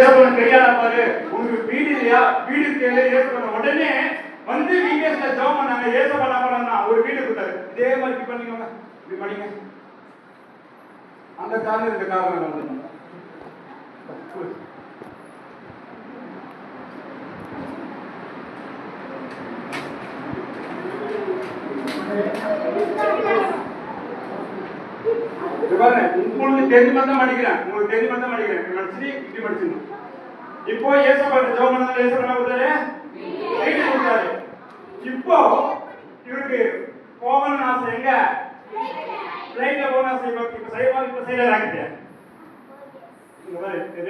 கையால பாரு, உங்களுக்கு வீடு இல்லையா, வீடு கேளு, ஏசப்பா உடனே வந்து வீகேஸ்ல ஜெபம் பண்ணாங்க. ஏசப்பா என்ன பண்ணா, ஒரு வீடு கொடுத்தாரு. இதே மாதிரி இப்படி பண்ணிக்கோங்க, இப்படி பண்ணிங்க. அந்த காரணம் இந்த காரணம் வந்து உங்களுக்கு தெரிஞ்சு மட்டும் படிக்கிறேன், உங்களுக்கு தெரிஞ்சு மட்டும் படிக்கிறேன். படிச்சு இப்படி படிச்சிடணும். இப்போ ஏசப்பா ஜெபம் பண்ணாரு, ஏசப்பா கொடுத்தாரு, வீடு கொடுத்தாரு. இப்போ இவருக்கு போகணும்னு ஆசை, எங்க பிளைட்ல போகணும் ஆசை. இப்ப சைவா இப்ப சைலர் ஆகிட்டேன்.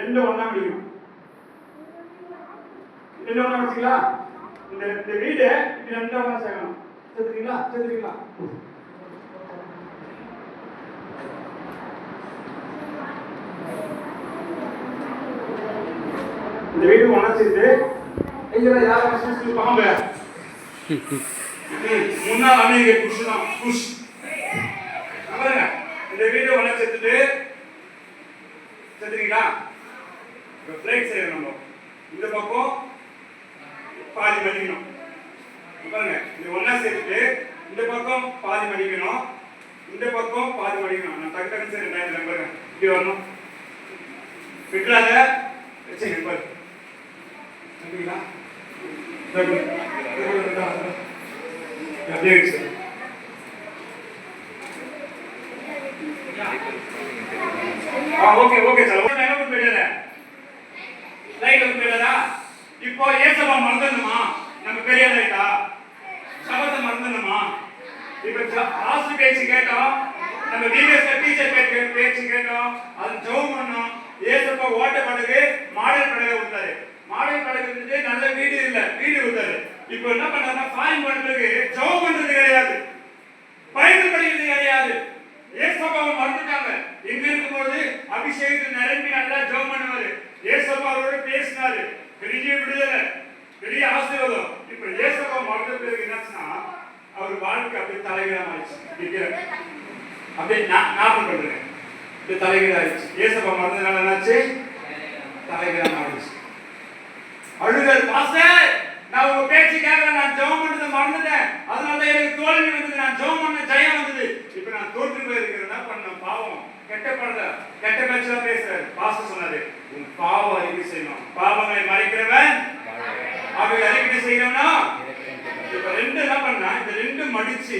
ரெண்டு ஒண்ணா முடியும், ரெண்டு ஒண்ணா வச்சுங்களா. இந்த வீடு இது ரெண்டு ஒண்ணா சேர்க்கணும். சேர்த்துறீங்களா, சேர்த்துறீங்களா. இந்த வீடு ஒண்ணா சேர்த்து எங்களை யாரும் சுற்றி பாம்பு முன்னாள் அமெரிக்க புஷ் தான் புஷ். இந்த வீடு ஒண்ணா சேர்த்துட்டு சேர்த்துறீங்களா. இப்போ பிளேட் செய்யணும். நம்ம இந்த பக்கம் பாதி மடிக்கணும். பாருங்க, இது ஒண்ணா சேர்த்துட்டு இந்த பக்கம் பாதி மடிக்கணும், இந்த பக்கம் பாதி மடிக்கணும். நான் டக்கு டக்கு சரி பாருங்க, இப்படி வரணும். விட்டுறாத வச்சுங்க. பாரு சரிங்களா. அப்படியே வச்சு ஓகே ஓகே சார். இப்போ ஏசப்பா மறந்துடணுமா, நம்ம பெரியாராயிட்டா சபத்தை மறந்துடணுமா. இப்ப ஆசு பேச்சு கேட்டோம், நம்ம வீடியோஸ்ல டீச்சர் பேச்சு கேட்டோம், அது ஜெபம் பண்ணோம். ஏசப்பா ஓட்ட படகு மாடல் படகு கொடுத்தாரு. மாடல் படகு இருந்துட்டு நல்ல வீடு இல்ல, வீடு கொடுத்தாரு. இப்போ என்ன பண்ணாருன்னா ஃபாரின் பண்றதுக்கு ஜெபம் பண்றது கிடையாது, பைபிள் படிக்கிறது கிடையாது. ஏசப்பாவை மறந்துட்டாங்க. எங்க இருக்கும்போது அபிஷேகத்தில் நிரம்பி நல்லா ஜெபம் பண்ணுவாரு, ஏசப்பாவோட பேசினாரு. பெரிய விடுதலை, பெரிய ஆசீர்வாதம். இப்ப ஏசப்பா மறந்த பிறகு என்னாச்சுன்னா அவர் வாழ்க்கை அப்படியே தலைகீழா ஆயிடுச்சு. அப்படியே ஞாபகம் பண்றேன், அப்படியே தலைகீழா ஆயிடுச்சு. ஏசப்பா மறந்ததுனால என்னாச்சு, தலைகீழா ஆயிடுச்சு. அழுதல், பாஸ்டர் நான் உங்க பேச்சு கேட்கல, நான் ஜெபம் பண்ணதை மறந்துட்டேன், அதனால எனக்கு தோல்வி வந்தது, நான் ஜெபம் பண்ண ஜெயம் வந்தது, இப்ப நான் தோற்று போயிருக்கிறேன். என்ன பண்ண பாவம், கெட்ட படல கெட்ட பேச்சா பேசுறாரு. பாஸ்டர் சொன்னாரு, உன் பாவம் அறிக்கை செய்யணும், பாவங்களை மறைக்கிறவன் அவை அறிக்கை செய்யணும்னா. இப்ப ரெண்டு என்ன பண்ணா, இந்த ரெண்டு மடிச்சு,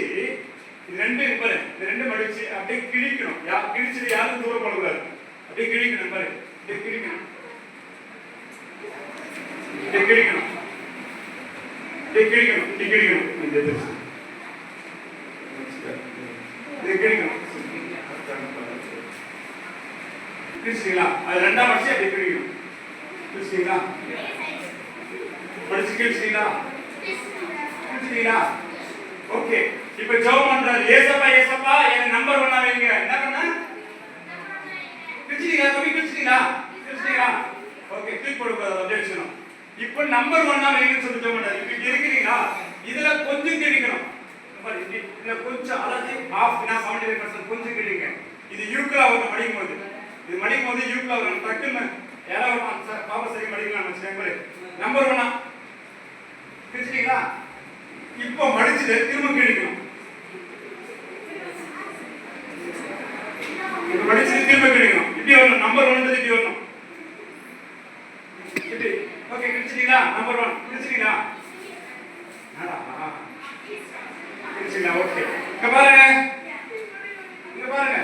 இது ரெண்டு பாரு, இந்த ரெண்டு மடிச்சு அப்படியே கிழிக்கணும். கிழிச்சது யாரும் தூரம் பண்ணக்கூடாது, அப்படியே கிழிக்கணும். பாரு, அப்படியே கிழிக்கணும், அப்படியே கிழிக்கணும், அப்படியே கிழிக்கணும், இப்படி கிழிக்கணும். இது கிழிக்கணும், கிழிச்சிங்களா. அது ரெண்டாம் மடிச்சு அப்படியே கிழிக்கணும். கிழிச்சிங்களா, படிச்சு கிழிச்சிங்களா, கிழிச்சிங்களா. ஓகே, இப்ப ஜெபம் பண்றாரு. ஏசப்பா ஏசப்பா எனக்கு நம்பர் 1 வைங்க. என்ன பண்ணா, கிழிச்சிங்களா, தம்பி கிழிச்சிங்களா, கிழிச்சிங்களா. ஓகே, கிளிக் போடுறது அப்படியே வச்சுக்கணும். இப்போ நம்பர் 1 வைங்கன்னு சொல்லி ஜெபம் பண்றாரு. இப்ப இருக்கிறீங்களா, இதுல கொஞ்சம் கிழிக்கணும். இதுல கொஞ்சம் அதாவது ஆஃப் நான் 75% கொஞ்சம் கிழிங்க. இது யூக்லா ஒரு மடிக்கும் போது, இது மடிக்கும் போது யூக்லா ஒரு டக்குன்னு யாராவது பாப்பா சரி மடிக்கலாம் வச்சுக்கோங்க. நம்பர் 1 கிழிச்சிங்களா. இப்போ மடிச்சுட்டு திரும்ப கிழிக்கணும். இப்போ மடிச்சுட்டு திரும்ப கிழிக்கணும். இப்படி வரணும், நம்பர் 1 இப்படி வரணும். இப்படி ஓகே, கிழிச்சிங்களா. நம்பர் 1 கிழிச்சிங்களா, கிழிச்சிங்களா. ஓகே, இங்க பாருங்க, இங்க பாருங்க.